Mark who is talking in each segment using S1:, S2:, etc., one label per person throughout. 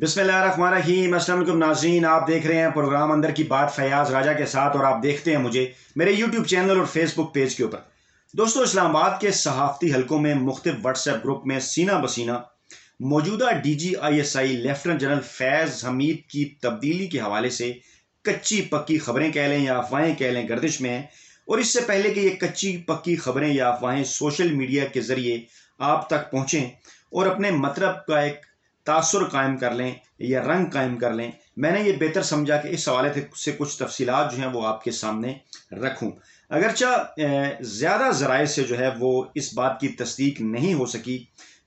S1: बिस्मिल्लाहिर्रहमानिर्रहीम। अस्सलाम वालेकुम नाज़रीन, आप देख रहे हैं प्रोग्राम अंदर की बात फयाज़ राजा के साथ और आप देखते हैं मुझे मेरे यूट्यूब चैनल और फेसबुक पेज के ऊपर। दोस्तों, इस्लामाबाद के सहाफ़ती हलकों में मुख्तलिफ व्हाट्सएप ग्रुप में सीना बसीना मौजूदा DGISI लेफ्टिनेंट जनरल फैज़ हमीद की तब्दीली के हवाले से कच्ची पक्की खबरें कह लें या अफवाहें कह लें गर्दिश में हैं। और इससे पहले कि ये कच्ची पक्की खबरें या अफवाहें सोशल मीडिया के ज़रिए आप तक पहुँचें और अपने मतलब का एक तासुर कायम कर लें या रंग कायम कर लें, मैंने ये बेहतर समझा कि इस हवाले से कुछ तफसीलात जो हैं वो आपके सामने रखूं। अगरचा ज़्यादा ज़राए से जो है वो इस बात की तस्दीक नहीं हो सकी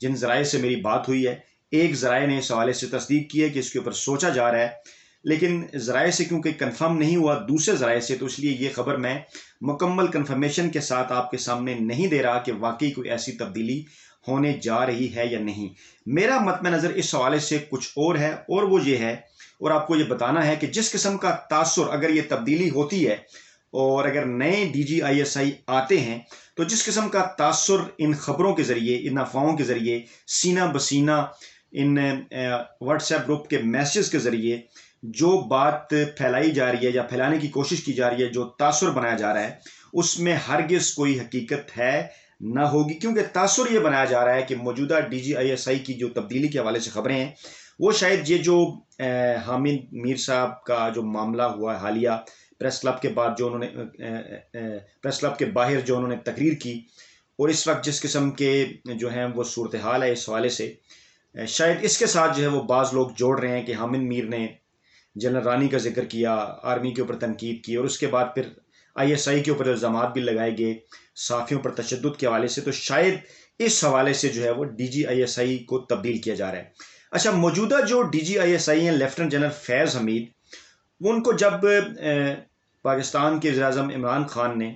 S1: जिन ज़राए से मेरी बात हुई है। एक ज़राए ने इस हवाले से तस्दीक की है कि इसके ऊपर सोचा जा रहा है, लेकिन ज़राए से क्योंकि कन्फर्म नहीं हुआ दूसरे ज़राए से, तो इसलिए ये खबर मैं मुकम्मल कन्फर्मेशन के साथ आपके सामने नहीं दे रहा कि वाकई कोई ऐसी तब्दीली होने जा रही है या नहीं। मेरा मतम नज़र इस हवाले से कुछ और है, और वो ये है, और आपको ये बताना है कि जिस किस्म का तासुर अगर ये तब्दीली होती है और अगर नए DGISI आते हैं तो जिस किस्म का तासुर इन खबरों के ज़रिए, इन अफवाहों के ज़रिए, सीना बसीना इन व्हाट्सएप ग्रुप के मैसेज के ज़रिए जो बात फैलाई जा रही है या फैलाने की कोशिश की जा रही है, जो तासुर बनाया जा रहा है, उसमें हरगिज़ कोई हकीकत है ना होगी। क्योंकि तासुर ये बनाया जा रहा है कि मौजूदा DGISI की जो तब्दीली के हवाले से खबरें हैं वो शायद ये जो हामिद मीर साहब का जो मामला हुआ हालिया प्रेस क्लब के बाद, जो उन्होंने प्रेस क्लब के बाहर जो उन्होंने तकरीर की, और इस वक्त जिस किस्म के जो हैं वो सूरत हाल है, इस हवाले से शायद इसके साथ जो है वो बाज़ लोग जोड़ रहे हैं कि हामिद मीर ने जनरल रानी का जिक्र किया, आर्मी के ऊपर तनकीद की, और उसके बाद फिर ISI के ऊपर इल्ज़ाम भी लगाए गए साफ़ियों पर तशद्दुद के हवाले से। तो शायद इस हवाले से जो है वो DGISI को तब्दील किया जा रहा है। अच्छा, मौजूदा जो DGISI हैं लेफ्टिनेंट जनरल फैज़ हमीद, वो उनको जब पाकिस्तान के वज़ीर-ए-आज़म इमरान खान ने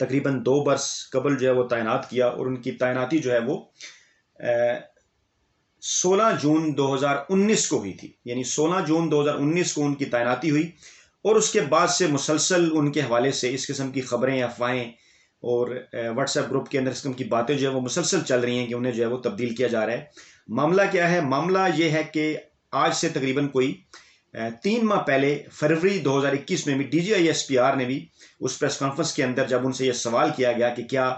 S1: तकरीबन 2 बरस कबल जो है वो तैनात किया, और उनकी तैनाती जो है वो 16 जून 2019 को हुई थी। यानी 16 जून 2019 को उनकी तैनाती हुई, और उसके बाद से मुसलसल उनके हवाले से इस किस्म की खबरें, अफवाहें और व्हाट्सएप ग्रुप के अंदर इस किस्म की बातें जो है वो मुसलसल चल रही हैं कि उन्हें जो है वो तब्दील किया जा रहा है। मामला क्या है? मामला ये है कि आज से तकरीबन कोई 3 माह पहले फरवरी 2021 में भी DGISPR ने भी उस प्रेस कॉन्फ्रेंस के अंदर जब उनसे यह सवाल किया गया कि क्या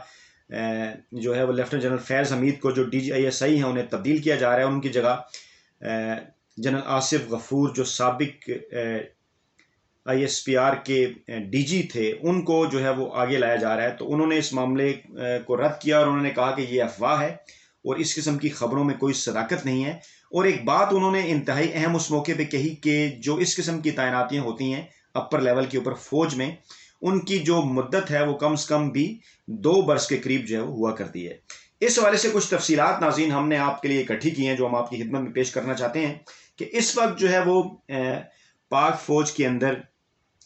S1: जो है वो लेफ्टिनेंट जनरल फैज़ हमीद को जो DGISI हैं उन्हें तब्दील किया जा रहा है, उनकी जगह जनरल आसिफ गफूर जो साबिक ISPR के DG थे, उनको जो है वो आगे लाया जा रहा है। तो उन्होंने इस मामले को रद्द किया और उन्होंने कहा कि ये अफवाह है और इस किस्म की खबरों में कोई सदाकत नहीं है। और एक बात उन्होंने इंतहाई अहम उस मौके पे कही कि जो इस किस्म की तैनातियाँ होती हैं अपर लेवल के ऊपर फ़ौज में, उनकी जो मुद्दत है वो कम से कम भी 2 बरस के करीब जो है वो हुआ करती है। इस हवाले से कुछ तफसीलात नाज़रीन हमने आपके लिए इकट्ठी की हैं जो हम आपकी खिदमत में पेश करना चाहते हैं कि इस वक्त जो है वो पाक फ़ौज के अंदर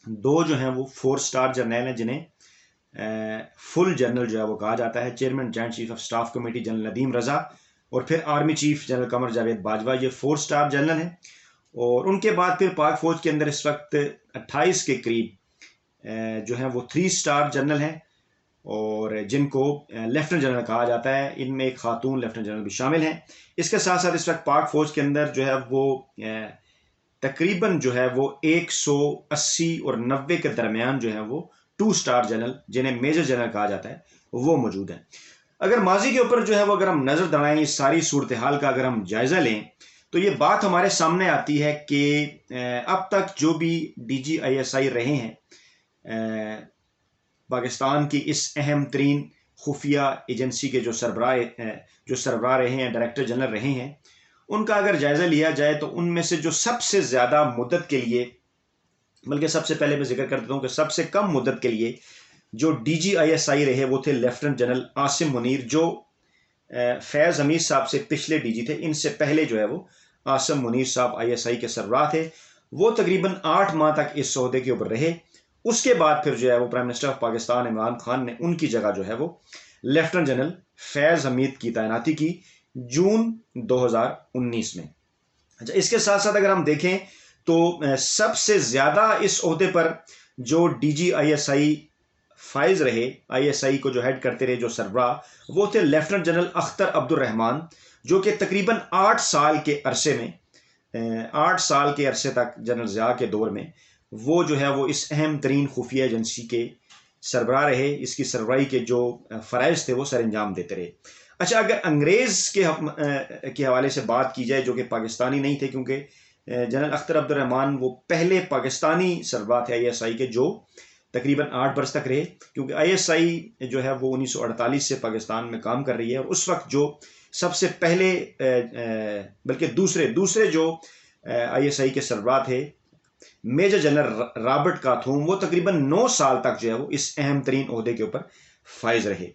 S1: 2 जो हैं वो 4 स्टार जर्नल हैं, जिन्हें फुल जनरल जो है वो कहा जाता है। Chairman joint chief of staff committee general Nadeem Raza, और फिर army chief general Qamar Javed Bajwa, ये 4 स्टार जनरल हैं। और उनके बाद फिर पाक फ़ौज के अंदर इस वक्त 28 के करीब जो हैं वो 3 स्टार जनरल हैं, और जिनको लेफ्टिनेंट जनरल कहा जाता है। इनमें एक खातून लेफ्टिनेंट जनरल भी शामिल हैं। इसके साथ साथ इस वक्त पाक फ़ौज के अंदर जो है वो तकरीबन जो है वो 180 और 90 के दरमियान जो है वो 2 स्टार जनरल, जिन्हें मेजर जनरल कहा जाता है, वो मौजूद हैं। अगर माजी के ऊपर जो है वो अगर हम नज़र दौड़ाएं, इस सारी सूरत हाल का अगर हम जायज़ा लें, तो ये बात हमारे सामने आती है कि अब तक जो भी DGISI रहे हैं पाकिस्तान की इस अहम तरीन खुफिया एजेंसी के जो सरबराह रहे हैं, डायरेक्टर जनरल रहे हैं, उनका अगर जायज़ा लिया जाए तो उनमें से जो सबसे ज़्यादा मुद्दत के लिए, बल्कि सबसे पहले मैं जिक्र कर देता हूँ कि सबसे कम मुद्दत के लिए जो DGISI रहे वो थे लेफ्टिनेंट जनरल आसिम मुनीर, जो फैज़ हमीद साहब से पिछले DG थे। इनसे पहले जो है वो आसिम मुनीर साहब ISI के सरबराह थे। वो तकरीबन 8 माह तक इस ओहदे के ऊपर रहे। उसके बाद फिर जो है वो prime minister of Pakistan Imran Khan ने उनकी जगह जो है वो लेफ्टिनेंट जनरल फैज़ हमीद की तैनाती की जून 2019 में। अच्छा, इसके साथ साथ अगर हम देखें तो सबसे ज़्यादा इस ओहदे पर जो DGISI फाइज रहे, ISI को जो हेड करते रहे, जो सरबराह, वो थे लेफ्टिनेंट जनरल अख्तर अब्दुल रहमान, जो कि तकरीबन 8 साल के अरसे में 8 साल के अरसे तक जनरल ज़िया के दौर में वो जो है वो इस अहम तरीन खुफिया एजेंसी के सरबराह रहे। इसकी सरबराही के जो फ़राइज़ थे वो सर अंजाम देते रहे। अच्छा, अगर अंग्रेज़ के हवाले से बात की जाए जो कि पाकिस्तानी नहीं थे, क्योंकि जनरल अख्तर अब्दुर्रहमान वो पहले पाकिस्तानी सरबराह थे ISI के जो तकरीबन 8 बरस तक रहे, क्योंकि ISI जो है वो 1948 से पाकिस्तान में काम कर रही है। और उस वक्त जो सबसे पहले बल्कि दूसरे जो ISI के सरबराह थे मेजर जनरल रॉबर्ट काथूम, वो तकरीबन 9 साल तक जो है वो इस अहम तरीन ओहदे के ऊपर फाइज रहे।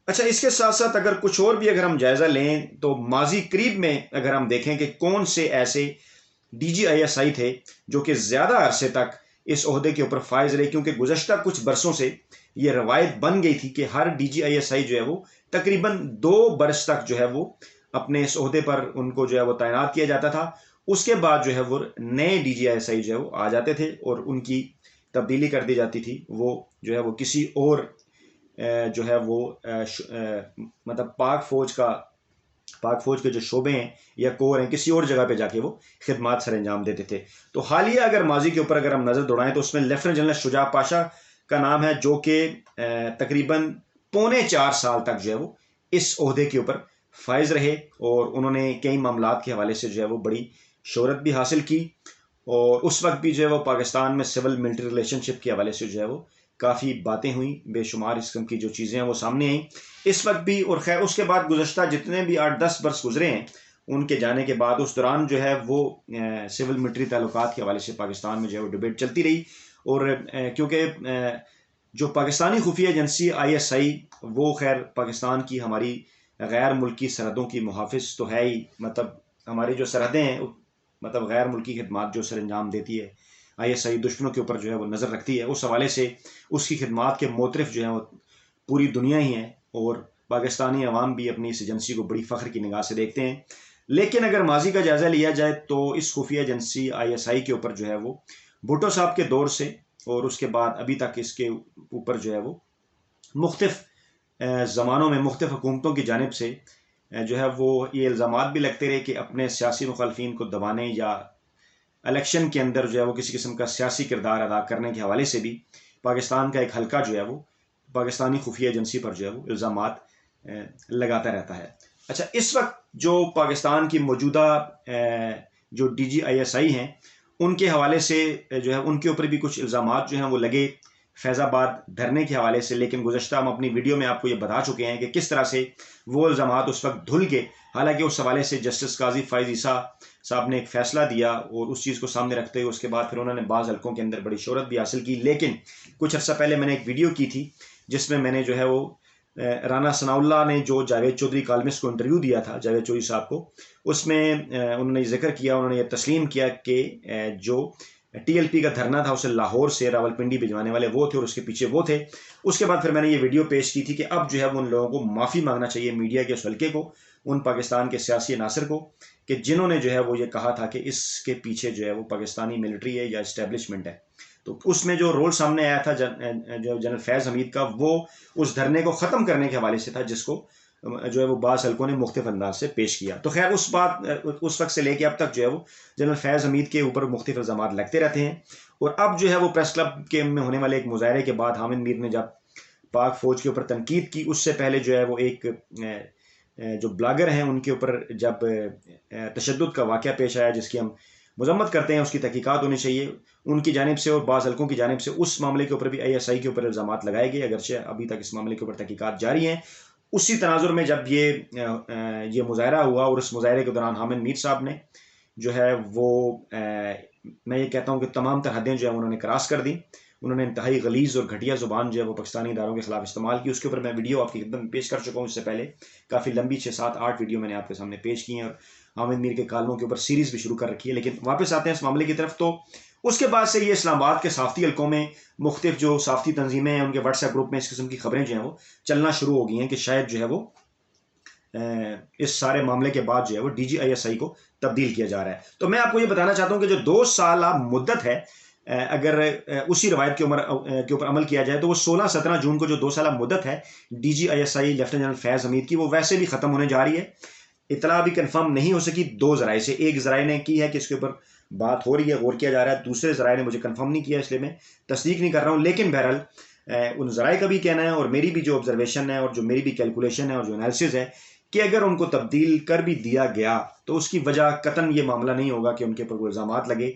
S1: अच्छा, इसके साथ साथ अगर कुछ और भी अगर हम जायज़ा लें तो माजी करीब में अगर हम देखें कि कौन से ऐसे DG ISI थे जो कि ज़्यादा अरसे तक इस ओहदे के ऊपर फाइज रहे, क्योंकि गुज़श्ता कुछ बरसों से ये रवायत बन गई थी कि हर DG ISI जो है वो तकरीबन 2 बरस तक जो है वो अपने इस ओहदे पर उनको जो है वो तैनात किया जाता था। उसके बाद जो है वो नए DG ISI जो है वो आ जाते थे और उनकी तब्दीली कर दी जाती थी। वो जो है वो किसी और जो है वो मतलब पाक फौज के जो शोबे हैं या कोर हैं, किसी और जगह पे जाके वो खिदमात सर अंजाम देते थे। तो हालिया अगर माजी के ऊपर अगर हम नज़र दौड़ाएं तो उसमें लेफ्टिनेंट जनरल शुजा पाशा का नाम है, जो कि तकरीबन 3.25 साल तक जो है वो इस ओहदे के ऊपर फाइज रहे और उन्होंने कई मामलात के हवाले से जो है वो बड़ी शोहरत भी हासिल की। और उस वक्त भी जो है वो पाकिस्तान में सिविल मिलिट्री रिलेशनशिप के हवाले से जो है वो काफ़ी बातें हुई, बेशुमार इस किस्म की जो चीज़ें हैं वो सामने आई इस वक्त भी। और खैर उसके बाद गुज़श्ता जितने भी 8-10 बरस गुजरे हैं उनके जाने के बाद उस दौरान जो है वो सिविल मिलिट्री ताल्लुकात के हवाले से पाकिस्तान में जो है वो डिबेट चलती रही। और क्योंकि जो पाकिस्तानी खुफिया एजेंसी ISI वो खैर पाकिस्तान की हमारी गैर मुल्की सरहदों की मुहाफ़िज़ तो है ही, मतलब हमारी जो सरहदें हैं मतलब गैर मुल्की खिदमात जो सर अंजाम देती है ISI दुश्मनों के ऊपर जो है वो नज़र रखती है। उस हवाले से उसकी खिदमात के मोतरफ जो है वो पूरी दुनिया ही है और पाकिस्तानी अवाम भी अपनी इस एजेंसी को बड़ी फ़ख्र की निगाह से देखते हैं। लेकिन अगर माजी का जायज़ा लिया जाए तो इस खुफिया एजेंसी ISI के ऊपर जो है वो भुट्टो साहब के दौर से और उसके बाद अभी तक इसके ऊपर जो है वो मुख्तलिफ ज़मानों में मुख्तलिफ हुकूमतों की जानिब से जो है वो ये इल्ज़ामात भी लगते रहे कि अपने सियासी मुखालफिन को दबाने या इलेक्शन के अंदर जो है वो किसी किस्म का सियासी किरदार अदा करने के हवाले से भी पाकिस्तान का एक हल्का जो है वो पाकिस्तानी खुफिया एजेंसी पर जो है वो इल्ज़ामात लगाता रहता है। अच्छा, इस वक्त जो पाकिस्तान की मौजूदा जो DG ISI हैं उनके हवाले से जो है उनके ऊपर भी कुछ इल्ज़ामात जो हैं वो लगे फैज़ाबाद धरने के हवाले से। लेकिन गुज़श्ता हम अपनी वीडियो में आपको ये बता चुके हैं कि किस तरह से वो इल्ज़ामात उस वक्त धुल के, हालांकि उस हवाले से जस्टिस काजी फ़ाइज़ ईसा साहब ने एक फ़ैसला दिया और उस चीज़ को सामने रखते हुए उसके बाद फिर उन्होंने बाज़ हलकों के अंदर बड़ी शोहरत भी हासिल की। लेकिन कुछ अर्सा पहले मैंने एक वीडियो की थी जिसमें मैंने जो है वो राना सनाउल्लाह ने जो जावेद चौधरी कॉलमिस्ट को इंटरव्यू दिया था, जावेद चौधरी साहब को, उसमें उन्होंने जिक्र किया, उन्होंने ये तस्लीम किया कि जो TLP का धरना था उसे लाहौर से रावलपिंडी भिजवाने वाले वो थे और उसके पीछे वो थे। उसके बाद फिर मैंने ये वीडियो पेश की थी कि अब जो है वो उन लोगों को माफ़ी मांगना चाहिए, मीडिया के उस हल्के को, उन पाकिस्तान के सियासी अनासर को, कि जिन्होंने जो है वो ये कहा था कि इसके पीछे जो है वो पाकिस्तानी मिलिट्री है या इस्टेब्लिशमेंट है। तो उसमें जो रोल सामने आया था जो जनरल फैज़ हमीद का, वो उस धरने को ख़त्म करने के हवाले से था जिसको जो है वो बाज़ हल्कों ने मुख्तलिफ अंदाज से पेश किया। तो खैर उस वक्त से लेके अब तक जो है वो जनरल फैज़ हमीद के ऊपर मुख्तलिफ इल्ज़ामात लगते रहते हैं। और अब जो है वो प्रेस क्लब के में होने वाले एक मुजाहरे के बाद हामिद मीर ने जब पाक फ़ौज के ऊपर तनकीद की, उससे पहले जो है वो एक जो ब्लॉगर हैं उनके ऊपर जब तशद्दुद का वाक़या पेश आया जिसकी हम मज़म्मत करते हैं, उसकी तहकीकात होनी चाहिए उनकी जानिब से और बाज़ हल्कों की जानिब से। उस मामले के ऊपर भी ISI के ऊपर इल्ज़ामात लगाए गए, अगरचे अभी तक इस मामले के ऊपर तहकीकात जारी हैं। उसी तनाजुर में जब ये मुजाहरा हुआ और उस मुजाहरे के दौरान हामिद मीर साहब ने जो है वो मैं ये कहता हूँ कि तमाम तर हदें जो है उन्होंने क्रॉस कर दी। उन्होंने इंतहाई गलीज़ और घटिया ज़ुबान जो है वो पाकिस्तानी इदारों के खिलाफ इस्तेमाल की। उसके ऊपर मैं वीडियो आपकी खिदमत में पेश कर चुका हूँ इससे पहले, काफ़ी लंबी 6-7-8 वीडियो मैंने आपके सामने पेश की हैं और हामिद मीर के कालमों के ऊपर सीरीज़ भी शुरू कर रखी है। लेकिन वापस आते हैं इस मामले की तरफ। तो उसके बाद से ये इस्लामाबाद के साफ़ती हल्कों में मुख्तलिफ जो साफ़ती तंजीमें हैं उनके व्हाट्सएप ग्रुप में इस किस्म की खबरें जो हैं वो चलना शुरू हो गई हैं कि शायद जो है वो इस सारे मामले के बाद जो है वो DG ISI को तब्दील किया जा रहा है। तो मैं आपको ये बताना चाहता हूँ कि जो 2 साल मुद्दत है, अगर उसी रवायत के ऊपर अमल किया जाए तो वो 16-17 जून को जो 2 साल मुद्दत है DG ISI लेफ्टिनेंट जनरल फैज़ हमीद की, वो वैसे भी ख़त्म होने जा रही है। इतला अभी कंफर्म नहीं हो सकी दो जराए से। एक जराए ने की है कि इसके ऊपर बात हो रही है, गौर किया जा रहा है, दूसरे जराए ने मुझे कंफर्म नहीं किया, इसलिए मैं तस्दीक नहीं कर रहा हूँ। लेकिन बहरहाल उन जराए का भी कहना है और मेरी भी जो ऑब्जर्वेशन है और जो मेरी भी कैलकुलेशन है और जो एनालिसिस है कि अगर उनको तब्दील कर भी दिया गया तो उसकी वजह कतन ये मामला नहीं होगा कि उनके ऊपर कोई इल्ज़ामात लगे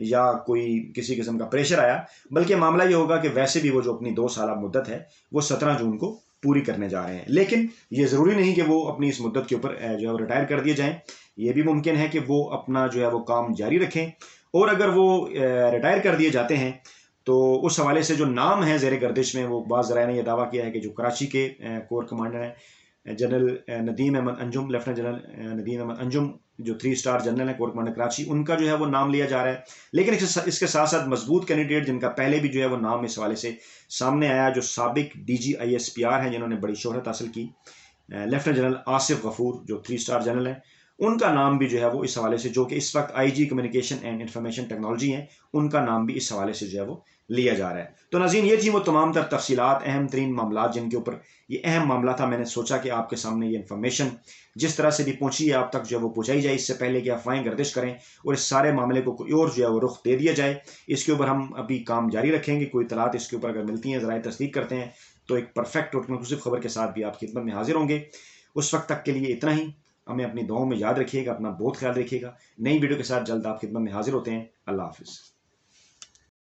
S1: या कोई किसी किस्म का प्रेशर आया, बल्कि मामला ये होगा कि वैसे भी वो जो अपनी 2 साल मुद्दत है वो 17 जून को पूरी करने जा रहे हैं। लेकिन ये ज़रूरी नहीं कि वो अपनी इस मुद्दत के ऊपर जो है वो रिटायर कर दिए जाएं। ये भी मुमकिन है कि वो अपना जो है वो काम जारी रखें, और अगर वो रिटायर कर दिए जाते हैं तो उस हवाले से जो नाम है ज़ेर गर्दिश में, वो बाज़ ज़राए ने यह दावा किया है कि जो कराची के कोर कमांडर हैं general Nadeem Ahmed Anjum, lieutenant general Nadeem Ahmed Anjum, जो 3 स्टार जनरल है कोर कमांडर कराची, उनका जो है वो नाम लिया जा रहा है। लेकिन इसके साथ साथ मजबूत कैंडिडेट जिनका पहले भी जो है वो नाम इस हवाले से सामने आया, जो साबिक DG-ISPR हैं जिन्होंने बड़ी शोहरत हासिल की, लेफ्टिनेंट जनरल आसिफ गफूर जो 3 स्टार जनरल हैं, उनका नाम भी जो है वो इस हवाले से, जो कि इस वक्त IG communication and information technology हैं, उनका नाम भी इस हवाले से जो है वो लिया जा रहा है। तो नाज़रीन, ये थी वो तमाम तर तफसीलात, अहम तरीन मामला जिनके ऊपर ये अहम मामला था। मैंने सोचा कि आपके सामने ये इन्फॉर्मेशन जिस तरह से भी पहुंची है आप तक जो है वो पहुंचाई जाए, इससे पहले कि अफवाहें गर्दिश करें और इस सारे मामले को कोई और जो है वो रुख दे दिया जाए। इसके ऊपर हम अभी काम जारी रखेंगे। कोई इतलात इसके ऊपर अगर मिलती हैं, ज़राए तस्दीक करते हैं, तो एक परफेक्ट और कंक्लूसिव खबर के साथ भी आपकी खिदमत में हाजिर होंगे। उस वक्त तक के लिए इतना ही। हमें अपनी दुआओं में याद रखिएगा, अपना बहुत ख्याल रखिएगा। नई वीडियो के साथ जल्द आप खिदमत में हाजिर होते हैं। अल्लाह हाफिज़।